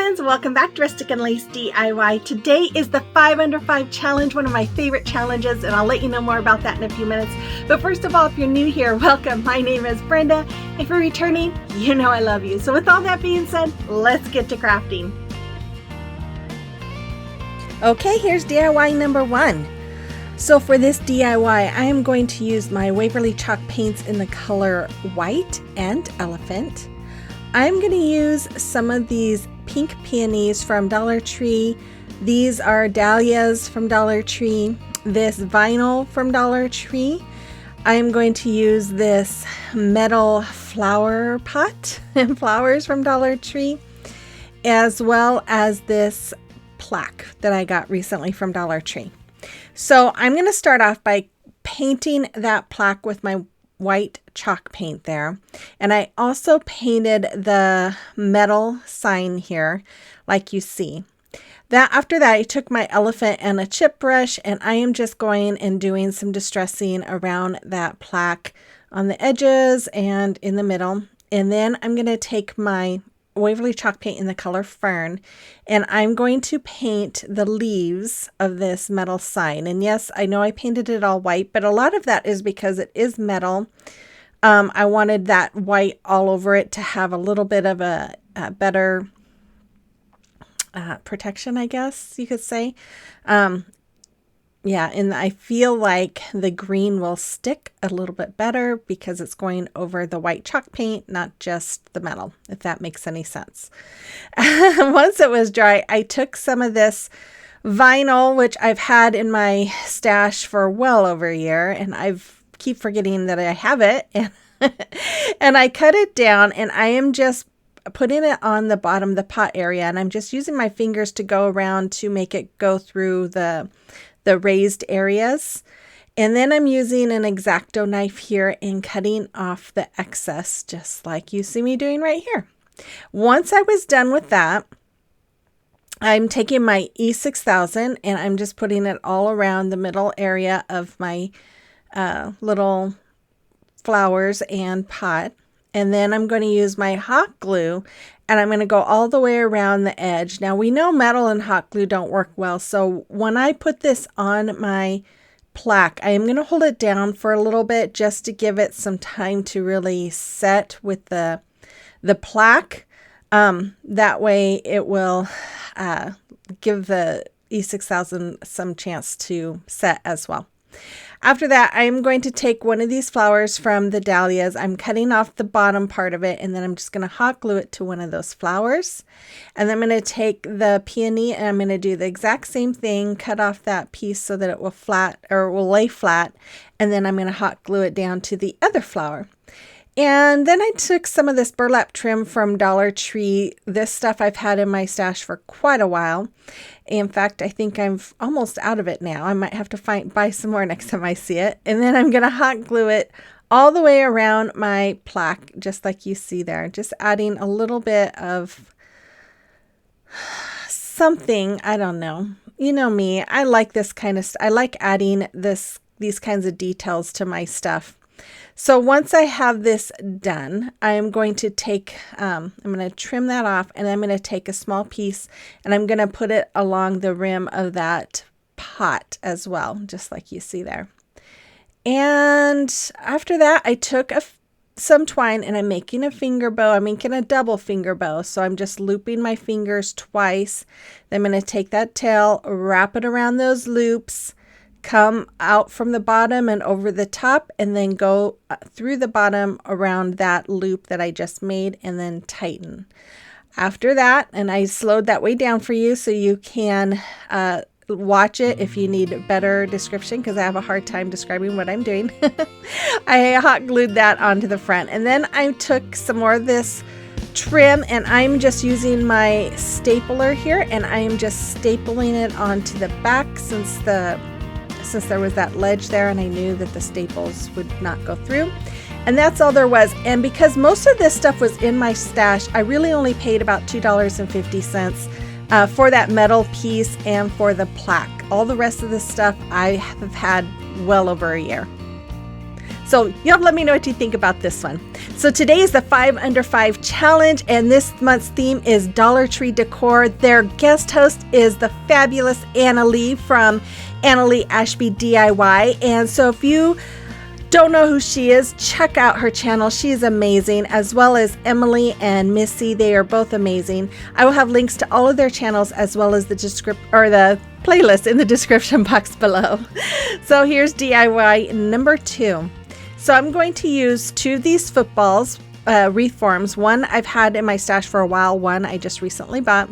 friends, welcome back to Rustic and Lace DIY. Today is the 5 Under 5 challenge, one of my favorite challenges, and I'll let you know more about that in a few minutes. But first of all, if you're new here, welcome. My name is Brenda. If you're returning, you know I love you. So with all that being said, let's get to crafting. Okay, here's DIY number 1. So for this DIY, I am going to use my Waverly chalk paints in the color white and elephant. I'm going to use some of these pink peonies from Dollar Tree. These are dahlias from Dollar Tree. This vinyl from Dollar Tree. I'm going to use this metal flower pot and flowers from Dollar Tree, as well as this plaque that I got recently from Dollar Tree. So I'm going to start off by painting that plaque with my white chalk paint there. And I also painted the metal sign here, like you see. After that, I took my elephant and a chip brush, and I am just going and doing some distressing around that plaque on the edges and in the middle. And then I'm going to take my Waverly chalk paint in the color Fern, and I'm going to paint the leaves of this metal sign. And yes, I know I painted it all white, but a lot of that is because it is metal. I wanted that white all over it to have a little bit of a better protection, I guess you could say. Yeah, and I feel like the green will stick a little bit better because it's going over the white chalk paint, not just the metal, if that makes any sense. Once it was dry, I took some of this vinyl, which I've had in my stash for well over a year, and keep forgetting that I have it, and I cut it down, and I am just putting it on the bottom of the pot area, and I'm just using my fingers to go around to make it go through the raised areas. And then I'm using an X-Acto knife here and cutting off the excess, just like you see me doing right here. Once I was done with that, I'm taking my E6000 and I'm just putting it all around the middle area of my little flowers and pot. And then I'm going to use my hot glue, and I'm going to go all the way around the edge. Now, we know metal and hot glue don't work well, so when I put this on my plaque, I am going to hold it down for a little bit just to give it some time to really set with the plaque. That way it will give the E6000 some chance to set as well. After that, I'm going to take one of these flowers from the dahlias. I'm cutting off the bottom part of it, and then I'm just going to hot glue it to one of those flowers. And then I'm going to take the peony, and I'm going to do the exact same thing, cut off that piece so that it will lay flat, and then I'm going to hot glue it down to the other flower. And then I took some of this burlap trim from Dollar Tree. This stuff I've had in my stash for quite a while. In fact, I think I'm almost out of it now. I might have to buy some more next time I see it. And then I'm going to hot glue it all the way around my plaque, just like you see there. Just adding a little bit of something. I don't know. You know me. I like this kind of I like adding these kinds of details to my stuff. So once I have this done, I'm going to I'm going to trim that off, and I'm going to take a small piece and I'm going to put it along the rim of that pot as well, just like you see there. And after that, I took some twine and I'm making a finger bow. I'm making a double finger bow. So I'm just looping my fingers twice. Then I'm going to take that tail, wrap it around those loops, come out from the bottom and over the top, and then go through the bottom around that loop that I just made, and then tighten. After that, and I slowed that way down for you so you can watch it if you need a better description, because I have a hard time describing what I'm doing. I hot glued that onto the front, and then I took some more of this trim, and I'm just using my stapler here, and I am just stapling it onto the back since there was that ledge there, and I knew that the staples would not go through. And that's all there was. And because most of this stuff was in my stash, I really only paid about $2.50 for that metal piece and for the plaque. All the rest of the stuff I have had well over a year. So you have to let me know what you think about this one. So today is the 5 Under 5 challenge, and this month's theme is Dollar Tree Decor. Their guest host is the fabulous Annalee from Annalee Ashby DIY. And so if you don't know who she is, check out her channel. She's amazing, as well as Emily and Missi. They are both amazing. I will have links to all of their channels as well as the playlist in the description box below. So here's DIY number 2. So I'm going to use 2 of these footballs, wreath forms. One I've had in my stash for a while, one I just recently bought.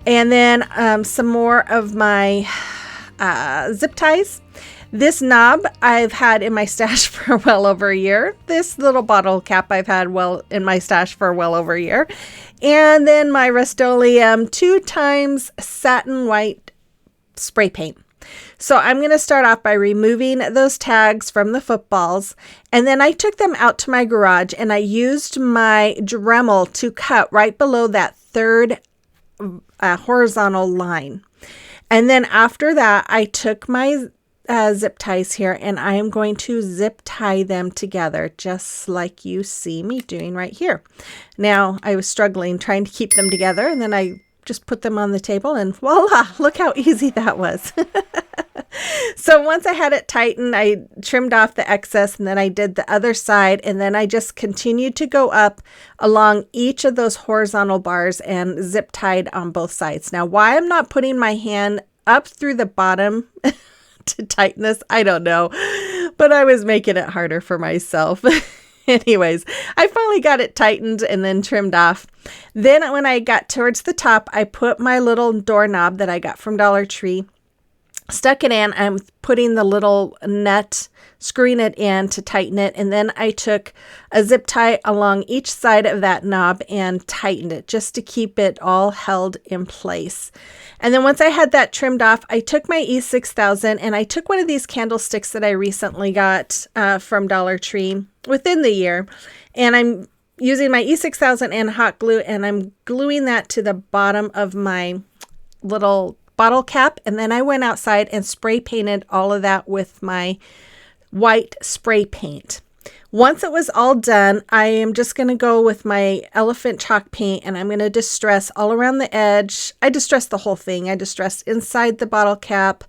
And then some more of my zip ties. This knob I've had in my stash for well over a year. This little bottle cap I've had in my stash for well over a year. And then my Rustoleum 2x satin white spray paint. So I'm going to start off by removing those tags from the footballs, and then I took them out to my garage and I used my Dremel to cut right below that third horizontal line. And then after that, I took my zip ties here and I am going to zip tie them together just like you see me doing right here. Now I was struggling trying to keep them together, and then I just put them on the table and voila, look how easy that was. So once I had it tightened, I trimmed off the excess, and then I did the other side, and then I just continued to go up along each of those horizontal bars and zip tied on both sides. Now, why I'm not putting my hand up through the bottom to tighten this, I don't know, but I was making it harder for myself. Anyways, I finally got it tightened and then trimmed off. Then when I got towards the top, I put my little doorknob that I got from Dollar Tree, stuck it in. I'm putting the little nut, screwing it in to tighten it. And then I took a zip tie along each side of that knob and tightened it just to keep it all held in place. And then once I had that trimmed off, I took my E6000 and I took one of these candlesticks that I recently got from Dollar Tree within the year. And I'm using my E6000 and hot glue, and I'm gluing that to the bottom of my little bottle cap. And then I went outside and spray painted all of that with my white spray paint. Once it was all done, I am just going to go with my elephant chalk paint, and I'm going to distress all around the edge. I distressed the whole thing. I distressed inside the bottle cap.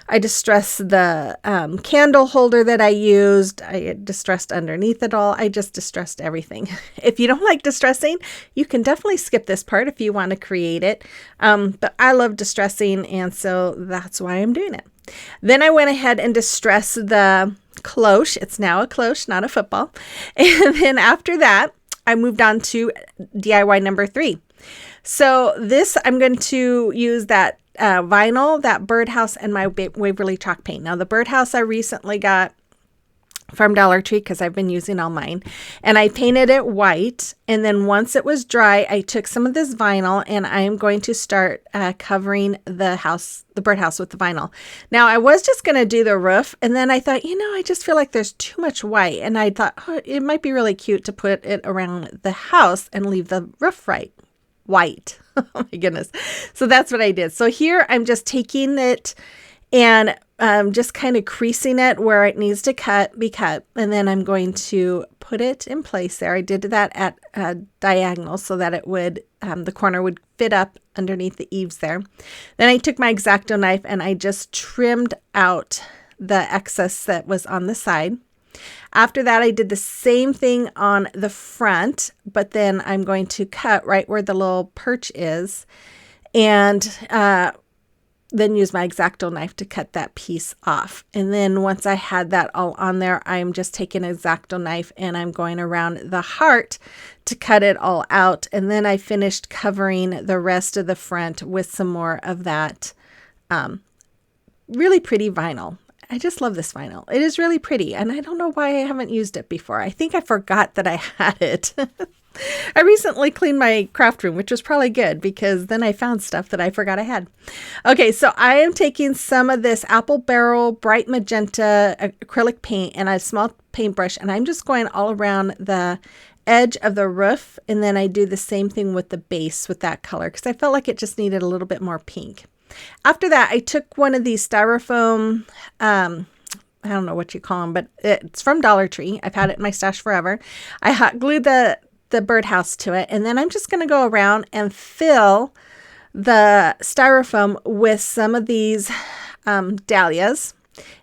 I distressed the candle holder that I used. I distressed underneath it all. I just distressed everything. If you don't like distressing, you can definitely skip this part if you want to create it. But I love distressing, and so that's why I'm doing it. Then I went ahead and distressed the cloche. It's now a cloche, not a football. And then after that, I moved on to DIY number 3. So this, I'm going to use that vinyl, that Birdhouse, and my Waverly chalk paint. Now the Birdhouse I recently got from Dollar Tree because I've been using all mine, and I painted it white. And then once it was dry, I took some of this vinyl and I'm going to start covering the birdhouse with the vinyl. Now I was just going to do the roof, and then I thought, I just feel like there's too much white, and I thought, it might be really cute to put it around the house and leave the roof white. Oh my goodness. So that's what I did. So here I'm just taking it and just kind of creasing it where it needs to be cut. And then I'm going to put it in place there. I did that at a diagonal so that it would, the corner would fit up underneath the eaves there. Then I took my X-Acto knife and I just trimmed out the excess that was on the side. After that, I did the same thing on the front, but then I'm going to cut right where the little perch is, and then use my X-Acto knife to cut that piece off. And then once I had that all on there, I'm just taking an X-Acto knife and I'm going around the heart to cut it all out. And then I finished covering the rest of the front with some more of that really pretty vinyl. I just love this vinyl. It is really pretty, and I don't know why I haven't used it before. I think I forgot that I had it. I recently cleaned my craft room, which was probably good because then I found stuff that I forgot I had. Okay, so I am taking some of this apple barrel bright magenta acrylic paint and a small paintbrush, and I'm just going all around the edge of the roof, and then I do the same thing with the base with that color because I felt like it just needed a little bit more pink. After that, I took one of these styrofoam I don't know what you call them, but it's from Dollar Tree. I've had it in my stash forever. I hot glued the birdhouse to it, and then I'm just going to go around and fill the styrofoam with some of these dahlias.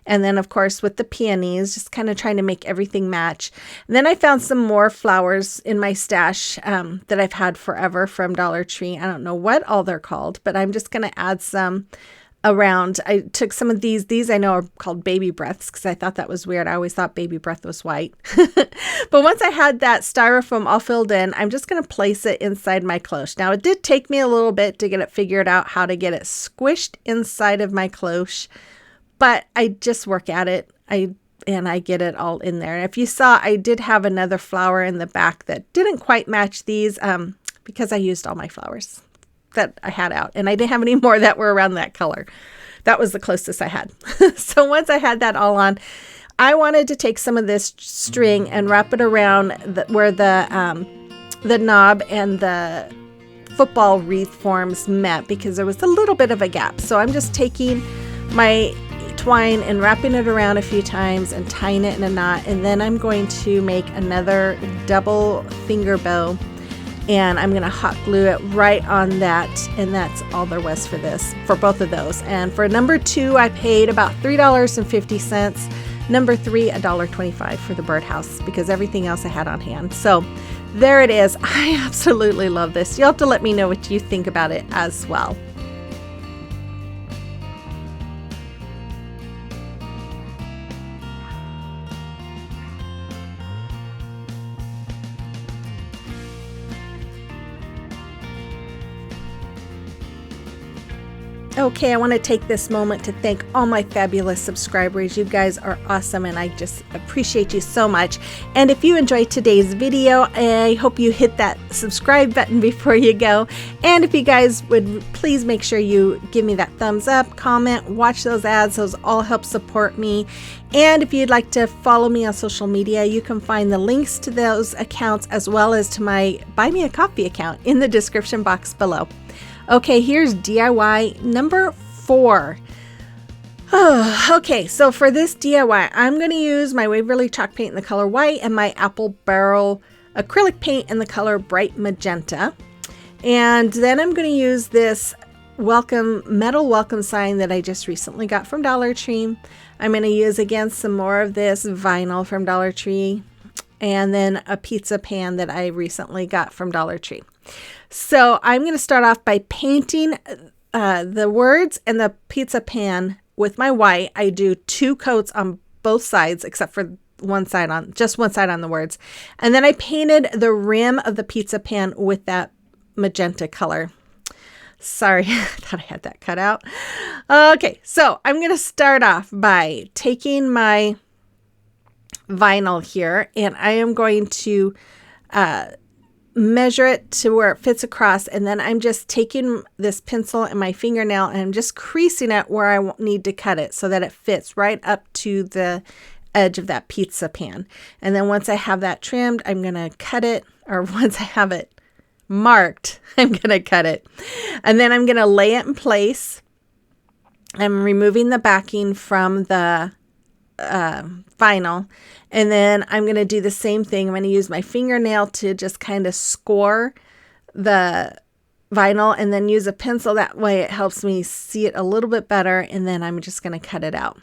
And then, of course, with the peonies, just kind of trying to make everything match. And then I found some more flowers in my stash that I've had forever from Dollar Tree. I don't know what all they're called, but I'm just going to add some around. I took some of these. These I know are called baby breaths because I thought that was weird. I always thought baby breath was white. But once I had that styrofoam all filled in, I'm just going to place it inside my cloche. Now, it did take me a little bit to get it figured out how to get it squished inside of my cloche. But I just work at it, and I get it all in there. And if you saw, I did have another flower in the back that didn't quite match these because I used all my flowers that I had out. And I didn't have any more that were around that color. That was the closest I had. So once I had that all on, I wanted to take some of this string and wrap it around where the knob and the football wreath forms met because there was a little bit of a gap. So I'm just taking my twine and wrapping it around a few times and tying it in a knot, and then I'm going to make another double finger bow, and I'm going to hot glue it right on that, and that's all there was for this, for both of those. And for number 2 I paid about $3.50, number 3 $1.25 for the birdhouse because everything else I had on hand. So there it is. I absolutely love this. You'll have to let me know what you think about it as well. Okay, I want to take this moment to thank all my fabulous subscribers. You guys are awesome, and I just appreciate you so much. And if you enjoyed today's video, I hope you hit that subscribe button before you go. And if you guys would please make sure you give me that thumbs up, comment, watch those ads. Those all help support me. And if you'd like to follow me on social media, you can find the links to those accounts as well as to my Buy Me a Coffee account in the description box below. Okay, here's DIY number 4. Okay, so for this DIY, I'm going to use my Waverly chalk paint in the color white and my apple barrel acrylic paint in the color bright magenta. And then I'm going to use this metal welcome sign that I just recently got from Dollar Tree. I'm going to use again some more of this vinyl from Dollar Tree, and then a pizza pan that I recently got from Dollar Tree. So I'm going to start off by painting the words and the pizza pan with my white. I do 2 coats on both sides except for just one side on the words. And then I painted the rim of the pizza pan with that magenta color. Sorry, I thought I had that cut out. Okay, so I'm going to start off by taking my vinyl here, and I am going to measure it to where it fits across, and then I'm just taking this pencil and my fingernail and I'm just creasing it where I need to cut it so that it fits right up to the edge of that pizza pan. And then once I have that trimmed, I'm going to cut it, or once I have it marked, I'm going to cut it. And then I'm going to lay it in place. I'm removing the backing from the vinyl, and then I'm going to do the same thing. I'm going to use my fingernail to just kind of score the vinyl and then use a pencil. That way it helps me see it a little bit better, and then I'm just going to cut it out.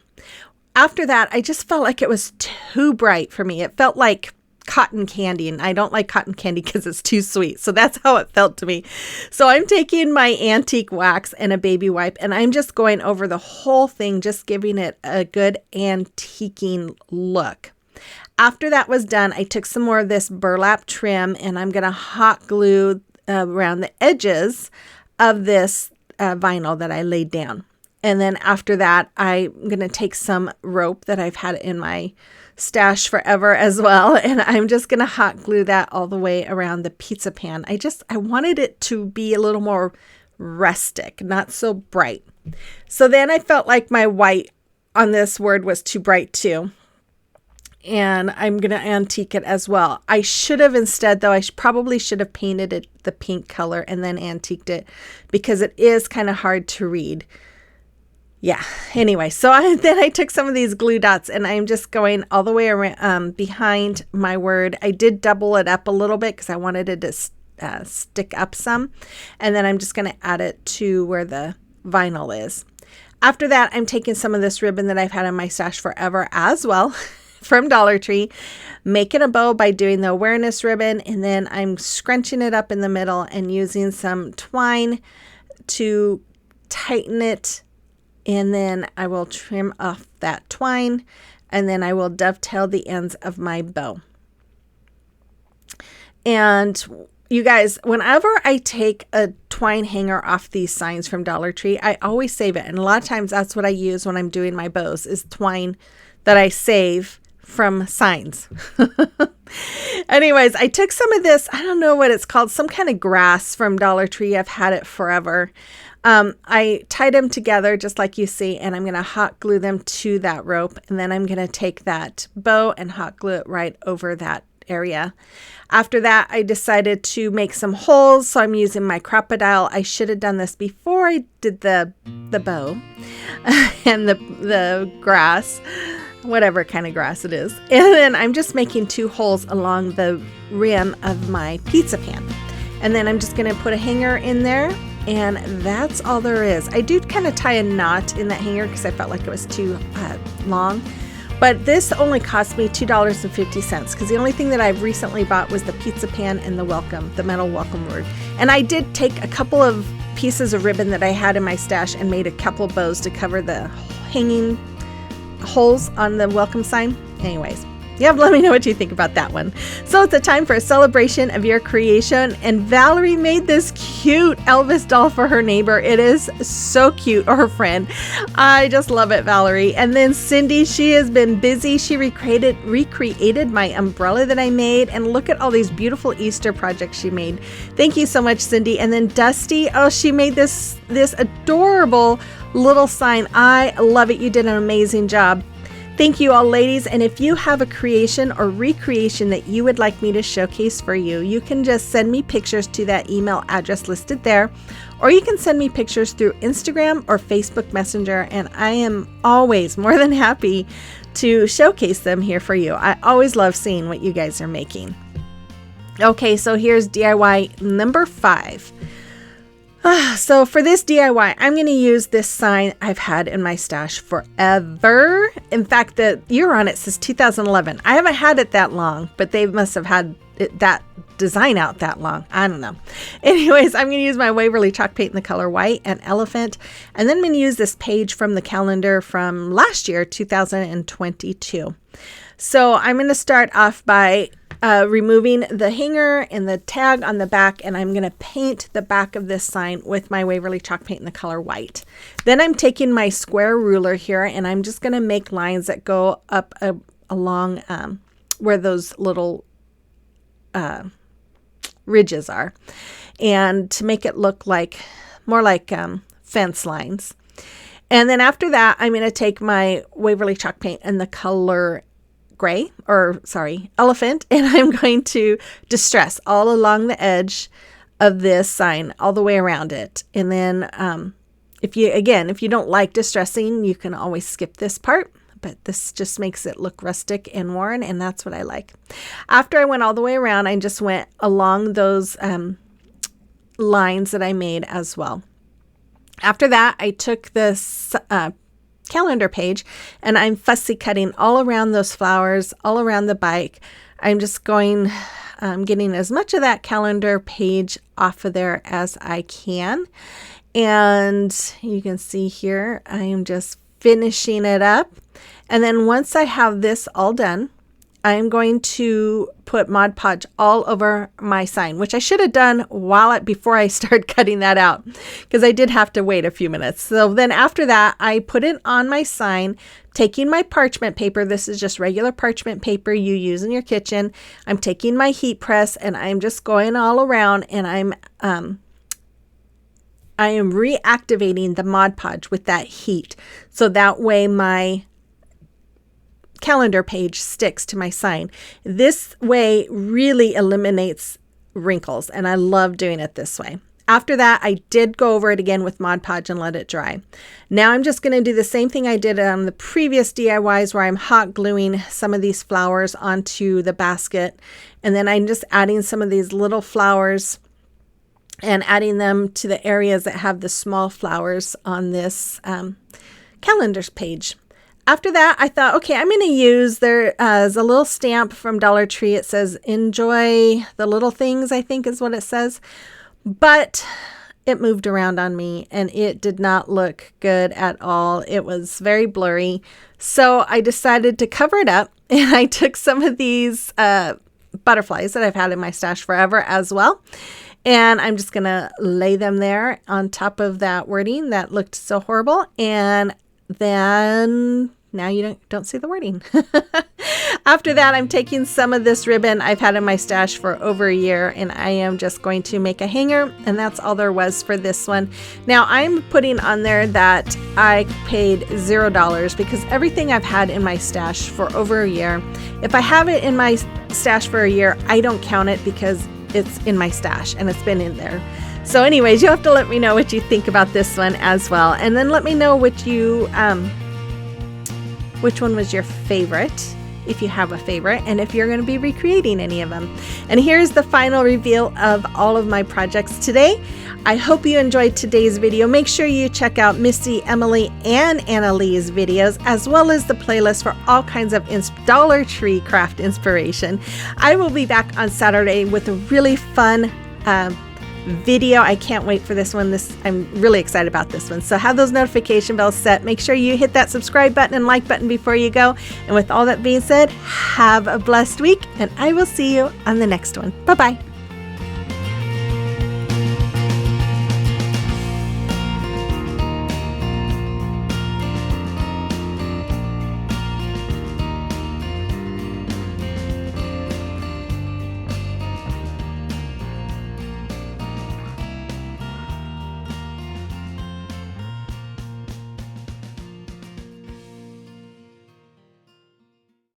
After that, I just felt like it was too bright for me. It felt like cotton candy, and I don't like cotton candy because it's too sweet. So that's how it felt to me. So I'm taking my antique wax and a baby wipe, and I'm just going over the whole thing, just giving it a good antiquing look. After that was done, I took some more of this burlap trim, and I'm going to hot glue around the edges of this vinyl that I laid down. And then after that, I'm going to take some rope that I've had in my stash forever as well, and I'm just going to hot glue that all the way around the pizza pan. I wanted it to be a little more rustic, not so bright. So then I felt like my white on this word was too bright too, and I'm going to antique it as well. I should have instead, though, probably should have painted it the pink color and then antiqued it, because it is kind of hard to read. Yeah. Anyway, so then I took some of these glue dots and I'm just going all the way around behind my word. I did double it up a little bit because I wanted it to stick up some. And then I'm just going to add it to where the vinyl is. After that, I'm taking some of this ribbon that I've had in my stash forever as well from Dollar Tree, making a bow by doing the awareness ribbon. And then I'm scrunching it up in the middle and using some twine to tighten it. And then I will trim off that twine, and then I will dovetail the ends of my bow. And you guys, whenever I take a twine hanger off these signs from Dollar Tree, I always save it. And a lot of times that's what I use when I'm doing my bows, is twine that I save from signs. Anyways, I took some of this, I don't know what it's called, some kind of grass from Dollar Tree. I've had it forever. I tied them together just like you see, and I'm going to hot glue them to that rope. And then I'm going to take that bow and hot glue it right over that area. After that, I decided to make some holes. So I'm using my crocodile. I should have done this before I did the bow and the grass, whatever kind of grass it is. And then I'm just making 2 holes along the rim of my pizza pan. And then I'm just going to put a hanger in there. And that's all there is. I do kind of tie a knot in that hanger because I felt like it was too long. But this only cost me $2.50 because the only thing that I've recently bought was the pizza pan and the metal welcome word. And I did take a couple of pieces of ribbon that I had in my stash and made a couple of bows to cover the hanging holes on the welcome sign. Anyways. Yeah, let me know what you think about that one. So it's a time for a celebration of your creation. And Valerie made this cute Elvis doll for her neighbor. It is so cute, or her friend. I just love it, Valerie. And then Cindy, she has been busy. She recreated my umbrella that I made. And look at all these beautiful Easter projects she made. Thank you so much, Cindy. And then Dusty, oh, she made this adorable little sign. I love it. You did an amazing job. Thank you all, ladies. And if you have a creation or recreation that you would like me to showcase for you, you can just send me pictures to that email address listed there, or you can send me pictures through Instagram or Facebook Messenger, and I am always more than happy to showcase them here for you. I always love seeing what you guys are making. Okay, so here's DIY number 5. So for this DIY, I'm going to use this sign I've had in my stash forever. In fact, the year on it says 2011. I haven't had it that long, but they must have had that design out that long. I don't know. Anyways, I'm going to use my Waverly chalk paint in the color white and elephant. And then I'm going to use this page from the calendar from last year, 2022. So I'm going to start off by removing the hanger and the tag on the back, and I'm going to paint the back of this sign with my Waverly chalk paint in the color white. Then I'm taking my square ruler here, and I'm just going to make lines that go up along where those little ridges are, and to make it look more like fence lines. And then after that, I'm going to take my Waverly chalk paint in the color elephant, and I'm going to distress all along the edge of this sign all the way around it. And then if you don't like distressing, you can always skip this part, but this just makes it look rustic and worn, and that's what I like. After I went all the way around, I just went along those lines that I made as well. After that, I took this calendar page, and I'm fussy cutting all around those flowers, all around the bike. I'm just getting as much of that calendar page off of there as I can. And you can see here, I am just finishing it up. And then once I have this all done, I'm going to put Mod Podge all over my sign, which I should have done before I started cutting that out, because I did have to wait a few minutes. So then after that, I put it on my sign, taking my parchment paper. This is just regular parchment paper you use in your kitchen. I'm taking my heat press, and I'm just going all around, and I am reactivating the Mod Podge with that heat. So that way my calendar page sticks to my sign. This way really eliminates wrinkles, and I love doing it this way. After that, I did go over it again with Mod Podge and let it dry. Now I'm just going to do the same thing I did on the previous DIYs where I'm hot gluing some of these flowers onto the basket. And then I'm just adding some of these little flowers and adding them to the areas that have the small flowers on this calendars page. After that, I thought, okay, I'm going to use, there is a little stamp from Dollar Tree. It says, enjoy the little things, I think is what it says. But it moved around on me and it did not look good at all. It was very blurry. So I decided to cover it up, and I took some of these butterflies that I've had in my stash forever as well. And I'm just going to lay them there on top of that wording that looked so horrible. And then now you don't see the wording. After that, I'm taking some of this ribbon I've had in my stash for over a year, and I am just going to make a hanger, and that's all there was for this one. Now I'm putting on there that I paid $0 because everything I've had in my stash for over a year, if I have it in my stash for a year, I don't count it because it's in my stash and it's been in there. So anyways, you'll have to let me know what you think about this one as well. And then let me know which one was your favorite, if you have a favorite, and if you're going to be recreating any of them. And here's the final reveal of all of my projects today. I hope you enjoyed today's video. Make sure you check out Missi, Emily, and Annalee's videos, as well as the playlist for all kinds of Dollar Tree craft inspiration. I will be back on Saturday with a really fun video. I can't wait for this one. I'm really excited about this one. So have those notification bells set. Make sure you hit that subscribe button and like button before you go. And with all that being said, have a blessed week, and I will see you on the next one. Bye-bye.